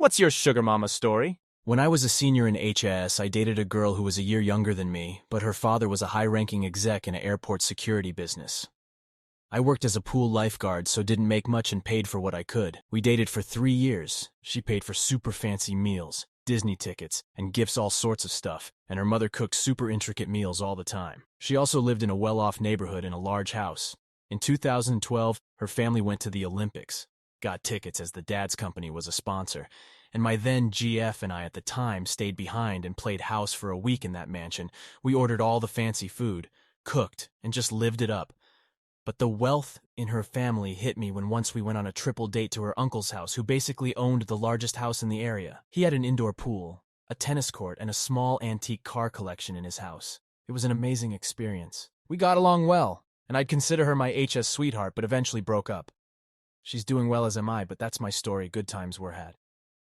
What's your sugar mama story? When I was a senior in HS, I dated a girl who was a year younger than me, but her father was a high-ranking exec in an airport security business. I worked as a pool lifeguard, so didn't make much and paid for what I could. We dated for 3 years. She paid for super fancy meals, Disney tickets, and gifts, all sorts of stuff, and her mother cooked super intricate meals all the time. She also lived in a well-off neighborhood in a large house. In 2012, her family went to the Olympics. Got tickets as the dad's company was a sponsor, and my then GF and I at the time stayed behind and played house for a week in that mansion. We ordered all the fancy food, cooked, and just lived it up. But the wealth in her family hit me when once we went on a triple date to her uncle's house, who basically owned the largest house in the area. He had an indoor pool, a tennis court, and a small antique car collection in his house. It was an amazing experience. We got along well, and I'd consider her my HS sweetheart, but eventually broke up. She's doing well, as am I, but that's my story. Good times were had.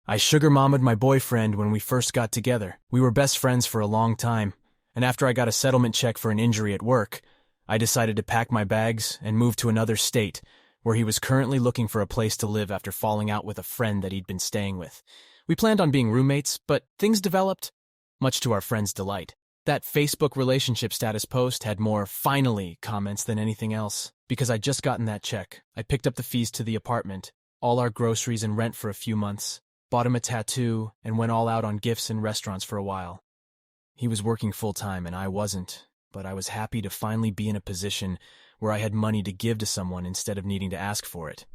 I sugar mommed my boyfriend when we first got together. We were best friends for a long time, and after I got a settlement check for an injury at work, I decided to pack my bags and move to another state, where he was currently looking for a place to live after falling out with a friend that he'd been staying with. We planned on being roommates, but things developed, much to our friend's delight. That Facebook relationship status post had more "finally" comments than anything else. Because I'd just gotten that check, I picked up the fees to the apartment, all our groceries and rent for a few months, bought him a tattoo, and went all out on gifts and restaurants for a while. He was working full-time and I wasn't, but I was happy to finally be in a position where I had money to give to someone instead of needing to ask for it.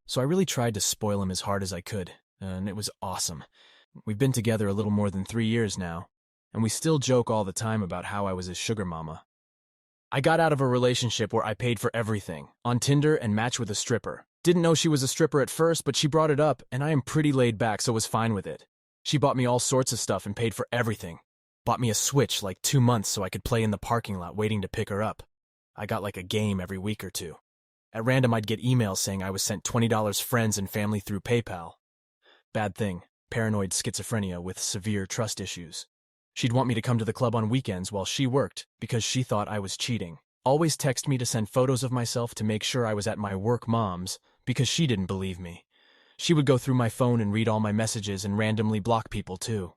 So I really tried to spoil him as hard as I could, and it was awesome. We've been together a little more than 3 years now, and we still joke all the time about how I was his sugar mama. I got out of a relationship where I paid for everything, on Tinder and matched with a stripper. Didn't know she was a stripper at first, but she brought it up, and I am pretty laid back, so was fine with it. She bought me all sorts of stuff and paid for everything. Bought me a Switch like 2 months so I could play in the parking lot waiting to pick her up. I got like a game every week or two. At random, I'd get emails saying I was sent $20 friends and family through PayPal. Bad thing, paranoid schizophrenia with severe trust issues. She'd want me to come to the club on weekends while she worked because she thought I was cheating. Always text me to send photos of myself to make sure I was at my work mom's because she didn't believe me. She would go through my phone and read all my messages and randomly block people too.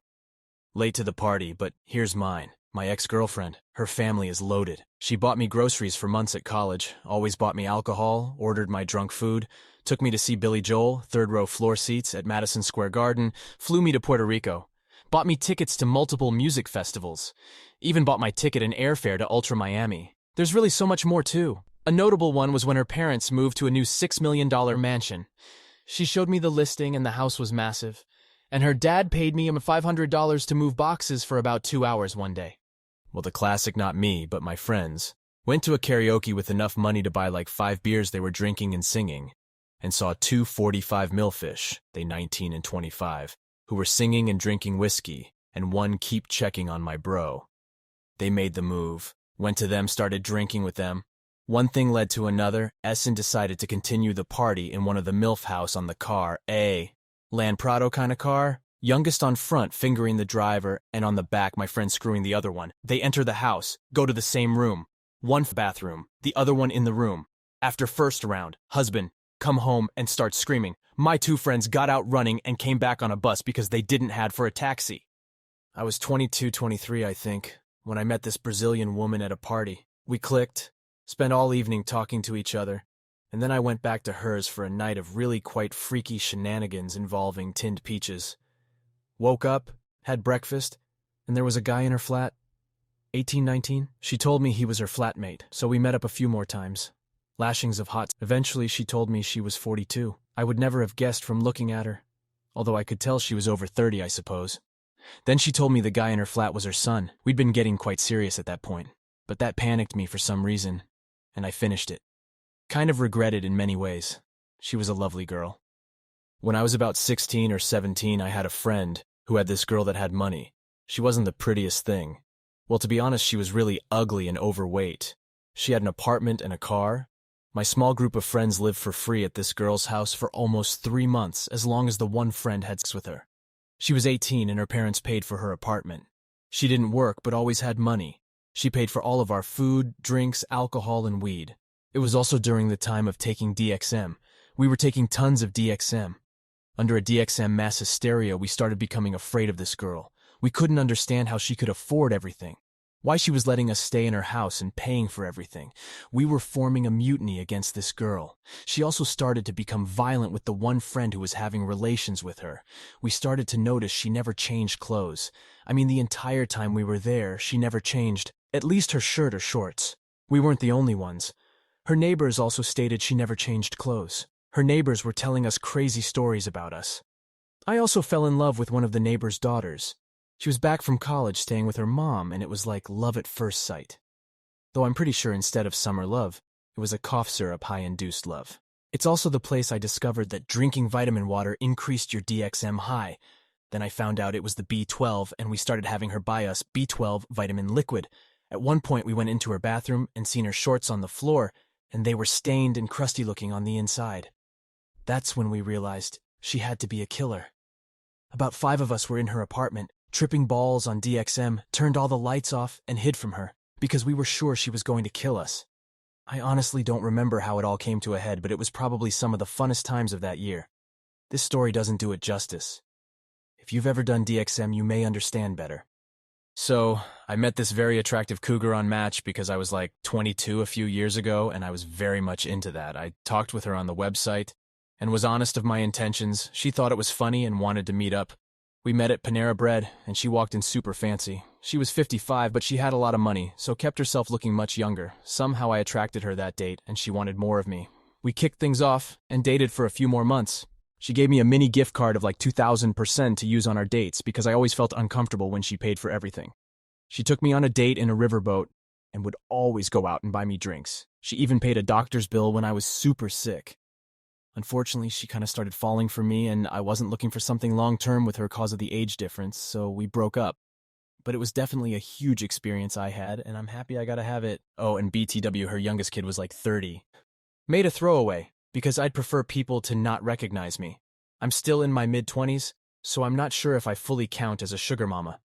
Late to the party, but here's mine. My ex-girlfriend. Her family is loaded. She bought me groceries for months at college, always bought me alcohol, ordered my drunk food, took me to see Billy Joel, third-row floor seats at Madison Square Garden, flew me to Puerto Rico, bought me tickets to multiple music festivals, even bought my ticket and airfare to Ultra Miami. There's really so much more too. A notable one was when her parents moved to a new $6 million mansion. She showed me the listing and the house was massive, and her dad paid me $500 to move boxes for about 2 hours one day. Well, the classic, not me, but my friends, went to a karaoke with enough money to buy like 5 beers they were drinking and singing, and saw 2 45 millfish, they 19 and 25, who were singing and drinking whiskey, and one keep checking on my bro. They made the move, went to them, started drinking with them. One thing led to another. Essen decided to continue the party in one of the MILF house on the car, a Land Prado kind of car, youngest on front fingering the driver, and on the back my friend screwing the other one. They enter the house, go to the same room, one bathroom, the other one in the room. After first round, husband, come home and start screaming. My 2 friends got out running and came back on a bus because they didn't have for a taxi. I was 22, 23, I think, when I met this Brazilian woman at a party. We clicked, spent all evening talking to each other, and then I went back to hers for a night of really quite freaky shenanigans involving tinned peaches. Woke up, had breakfast, and there was a guy in her flat. 18, 19? She told me he was her flatmate, so we met up a few more times. Lashings of hot. Eventually, she told me she was 42. I would never have guessed from looking at her, although I could tell she was over 30, I suppose. Then she told me the guy in her flat was her son. We'd been getting quite serious at that point, but that panicked me for some reason, and I finished it. Kind of regretted in many ways. She was a lovely girl. When I was about 16 or 17, I had a friend who had this girl that had money. She wasn't the prettiest thing. Well, to be honest, she was really ugly and overweight. She had an apartment and a car. My small group of friends lived for free at this girl's house for almost 3 months, as long as the one friend had sex with her. She was 18 and her parents paid for her apartment. She didn't work but always had money. She paid for all of our food, drinks, alcohol, and weed. It was also during the time of taking DXM. We were taking tons of DXM. Under a DXM mass hysteria, we started becoming afraid of this girl. We couldn't understand how she could afford everything, why she was letting us stay in her house and paying for everything. We were forming a mutiny against this girl. She also started to become violent with the one friend who was having relations with her. We started to notice she never changed clothes. I mean, the entire time we were there, she never changed, at least her shirt or shorts. We weren't the only ones. Her neighbors also stated she never changed clothes. Her neighbors were telling us crazy stories about us. I also fell in love with one of the neighbors' daughters. She was back from college staying with her mom, and it was like love at first sight. Though I'm pretty sure instead of summer love, it was a cough syrup high-induced love. It's also the place I discovered that drinking vitamin water increased your DXM high. Then I found out it was the B12, and we started having her buy us B12 vitamin liquid. At one point, we went into her bathroom and seen her shorts on the floor, and they were stained and crusty looking on the inside. That's when we realized she had to be a killer. About 5 of us were in her apartment, tripping balls on DXM, turned all the lights off, and hid from her, because we were sure she was going to kill us. I honestly don't remember how it all came to a head, but it was probably some of the funnest times of that year. This story doesn't do it justice. If you've ever done DXM, you may understand better. So, I met this very attractive cougar on Match because I was like 22 a few years ago, and I was very much into that. I talked with her on the website and was honest of my intentions. She thought it was funny and wanted to meet up. We met at Panera Bread, and she walked in super fancy. She was 55, but she had a lot of money, so kept herself looking much younger. Somehow I attracted her that date, and she wanted more of me. We kicked things off and dated for a few more months. She gave me a mini gift card of like 2,000% to use on our dates because I always felt uncomfortable when she paid for everything. She took me on a date in a riverboat and would always go out and buy me drinks. She even paid a doctor's bill when I was super sick. Unfortunately, she kind of started falling for me, and I wasn't looking for something long-term with her cause of the age difference, so we broke up. But it was definitely a huge experience I had, and I'm happy I got to have it. Oh, and BTW, her youngest kid was like 30. Made a throwaway, because I'd prefer people to not recognize me. I'm still in my mid-20s, so I'm not sure if I fully count as a sugar mama.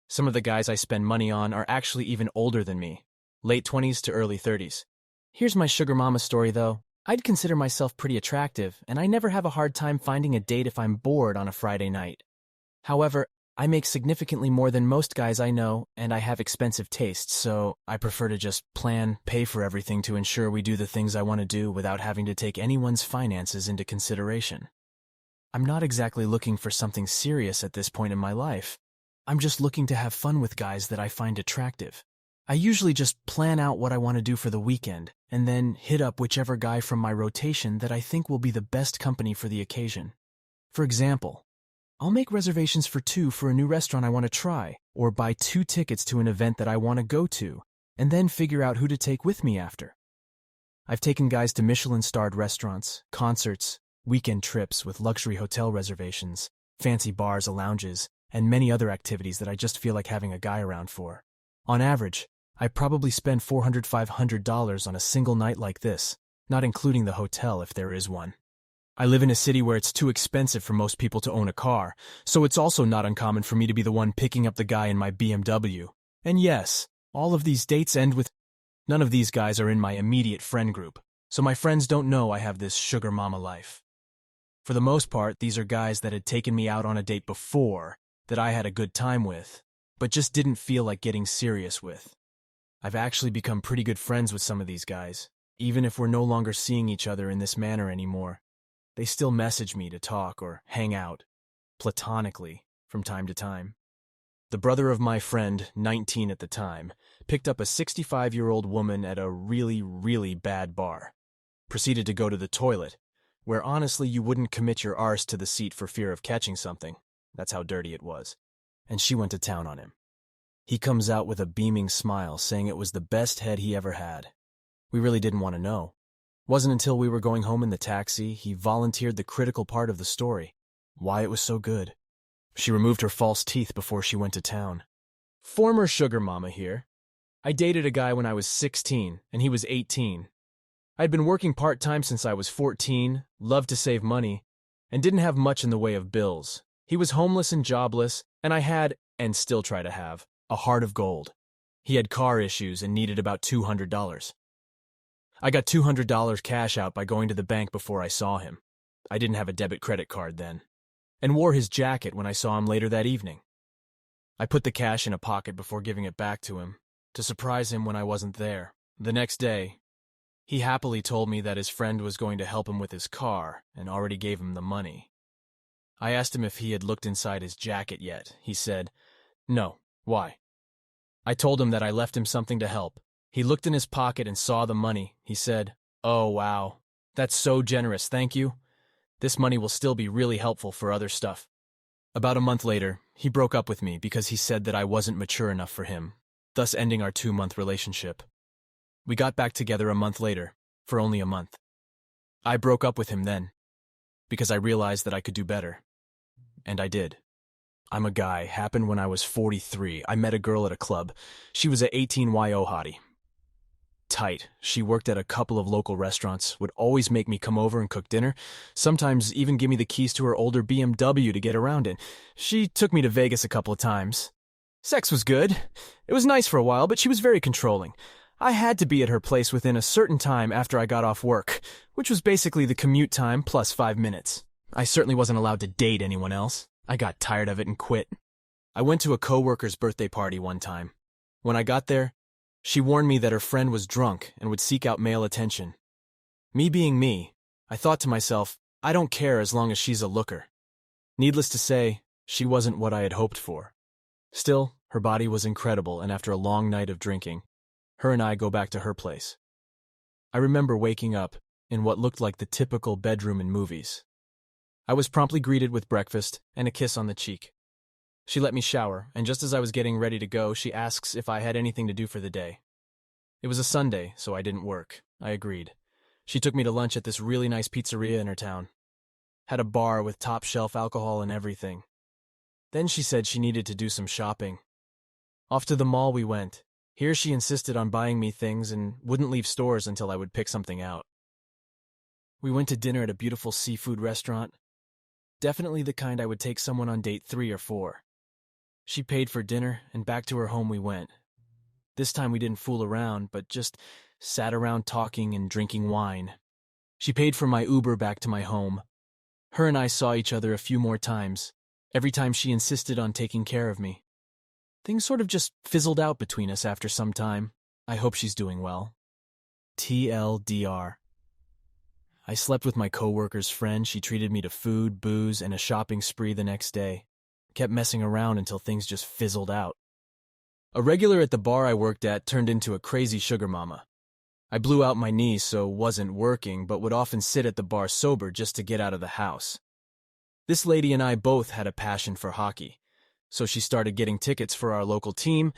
Some of the guys I spend money on are actually even older than me, late 20s to early 30s. Here's my sugar mama story, though. I'd consider myself pretty attractive, and I never have a hard time finding a date if I'm bored on a Friday night. However, I make significantly more than most guys I know, and I have expensive tastes, so I prefer to just plan, pay for everything to ensure we do the things I want to do without having to take anyone's finances into consideration. I'm not exactly looking for something serious at this point in my life. I'm just looking to have fun with guys that I find attractive. I usually just plan out what I want to do for the weekend, and then hit up whichever guy from my rotation that I think will be the best company for the occasion. For example, I'll make reservations for 2 for a new restaurant I want to try, or buy 2 tickets to an event that I want to go to, and then figure out who to take with me after. I've taken guys to Michelin-starred restaurants, concerts, weekend trips with luxury hotel reservations, fancy bars and lounges, and many other activities that I just feel like having a guy around for. On average, I probably spend $400–500 on a single night like this, not including the hotel if there is one. I live in a city where it's too expensive for most people to own a car, so it's also not uncommon for me to be the one picking up the guy in my BMW. And yes, all of these dates end with... None of these guys are in my immediate friend group, so my friends don't know I have this sugar mama life. For the most part, these are guys that had taken me out on a date before, that I had a good time with, but just didn't feel like getting serious with. I've actually become pretty good friends with some of these guys, even if we're no longer seeing each other in this manner anymore. They still message me to talk or hang out, platonically, from time to time. The brother of my friend, 19 at the time, picked up a 65-year-old woman at a really, really bad bar. Proceeded to go to the toilet, where honestly you wouldn't commit your arse to the seat for fear of catching something. That's how dirty it was. And she went to town on him. He comes out with a beaming smile, saying it was the best head he ever had. We really didn't want to know. Wasn't until we were going home in the taxi, he volunteered the critical part of the story, why it was so good. She removed her false teeth before she went to town. Former sugar mama here. I dated a guy when I was 16, and he was 18. I'd been working part-time since I was 14, loved to save money, and didn't have much in the way of bills. He was homeless and jobless, and I had, and still try to have, a heart of gold. He had car issues and needed about $200. I got $200 cash out by going to the bank before I saw him. I didn't have a debit credit card then. and wore his jacket when I saw him later that evening. I put the cash in a pocket before giving it back to him, to surprise him when I wasn't there. The next day, he happily told me that his friend was going to help him with his car and already gave him the money. I asked him if he had looked inside his jacket yet. He said, "No, why?" I told him that I left him something to help. He looked in his pocket and saw the money. He said, "Oh, wow. That's so generous, thank you. This money will still be really helpful for other stuff." About a month later, he broke up with me because he said that I wasn't mature enough for him, thus ending our 2-month relationship. We got back together a month later, for only a month. I broke up with him then, because I realized that I could do better. And I did. I'm a guy. Happened when I was 43. I met a girl at a club. She was a 18YO hottie. Tight. She worked at a couple of local restaurants, would always make me come over and cook dinner, sometimes even give me the keys to her older BMW to get around in. She took me to Vegas a couple of times. Sex was good. It was nice for a while, but she was very controlling. I had to be at her place within a certain time after I got off work, which was basically the commute time plus 5 minutes. I certainly wasn't allowed to date anyone else. I got tired of it and quit. I went to a coworker's birthday party one time. When I got there, she warned me that her friend was drunk and would seek out male attention. Me being me, I thought to myself, I don't care as long as she's a looker. Needless to say, she wasn't what I had hoped for. Still, her body was incredible, and after a long night of drinking, her and I go back to her place. I remember waking up in what looked like the typical bedroom in movies. I was promptly greeted with breakfast and a kiss on the cheek. She let me shower, and just as I was getting ready to go, she asks if I had anything to do for the day. It was a Sunday, so I didn't work. I agreed. She took me to lunch at this really nice pizzeria in her town. Had a bar with top-shelf alcohol and everything. Then she said she needed to do some shopping. Off to the mall we went. Here she insisted on buying me things and wouldn't leave stores until I would pick something out. We went to dinner at a beautiful seafood restaurant. Definitely the kind I would take someone on date 3 or 4. She paid for dinner, and back to her home we went. This time we didn't fool around, but just sat around talking and drinking wine. She paid for my Uber back to my home. Her and I saw each other a few more times, every time she insisted on taking care of me. Things sort of just fizzled out between us after some time. I hope she's doing well. TLDR. I slept with my coworker's friend. She treated me to food, booze, and a shopping spree the next day. Kept messing around until things just fizzled out. A regular at the bar I worked at turned into a crazy sugar mama. I blew out my knee, so wasn't working, but would often sit at the bar sober just to get out of the house. This lady and I both had a passion for hockey, so she started getting tickets for our local team.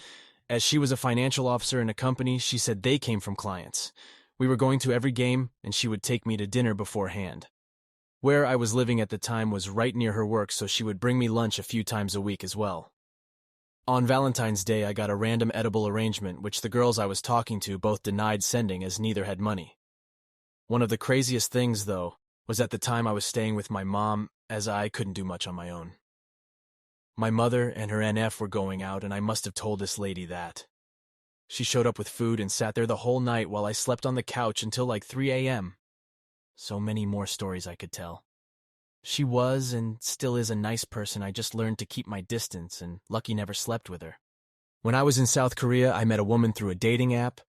As she was a financial officer in a company, she said they came from clients. We were going to every game, and she would take me to dinner beforehand. Where I was living at the time was right near her work, so she would bring me lunch a few times a week as well. On Valentine's Day, I got a random edible arrangement, which the girls I was talking to both denied sending as neither had money. One of the craziest things, though, was at the time I was staying with my mom, as I couldn't do much on my own. My mother and her NF were going out, and I must have told this lady that. She showed up with food and sat there the whole night while I slept on the couch until like 3 a.m. So many more stories I could tell. She was and still is a nice person. I just learned to keep my distance, and lucky never slept with her. When I was in South Korea, I met a woman through a dating app.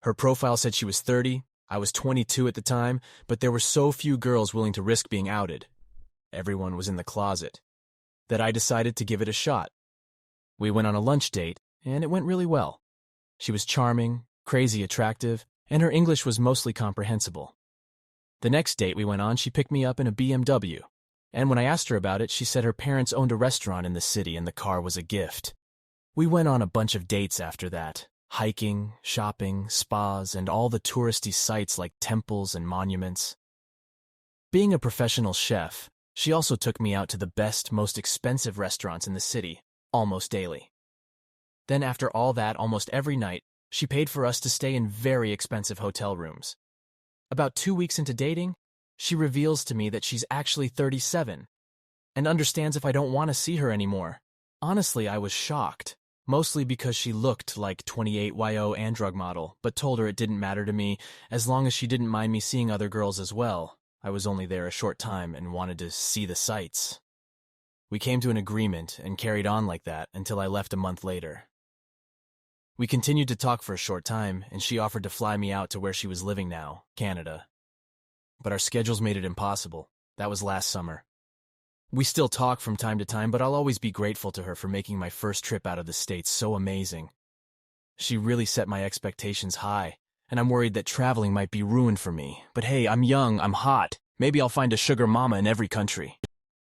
Her profile said she was 30. I was 22 at the time, but there were so few girls willing to risk being outed. Everyone was in the closet. That I decided to give it a shot. We went on a lunch date, and it went really well. She was charming, crazy attractive, and her English was mostly comprehensible. The next date we went on, she picked me up in a BMW. And when I asked her about it, she said her parents owned a restaurant in the city and the car was a gift. We went on a bunch of dates after that. Hiking, shopping, spas, and all the touristy sites like temples and monuments. Being a professional chef, she also took me out to the best, most expensive restaurants in the city, almost daily. Then after all that, almost every night, she paid for us to stay in very expensive hotel rooms. About 2 weeks into dating, she reveals to me that she's actually 37 and understands if I don't want to see her anymore. Honestly, I was shocked, mostly because she looked like 28YO and drug model, but told her it didn't matter to me as long as she didn't mind me seeing other girls as well. I was only there a short time and wanted to see the sights. We came to an agreement and carried on like that until I left a month later. We continued to talk for a short time, and she offered to fly me out to where she was living now, Canada. But our schedules made it impossible. That was last summer. We still talk from time to time, but I'll always be grateful to her for making my first trip out of the States so amazing. She really set my expectations high, and I'm worried that traveling might be ruined for me. But hey, I'm young, I'm hot. Maybe I'll find a sugar mama in every country.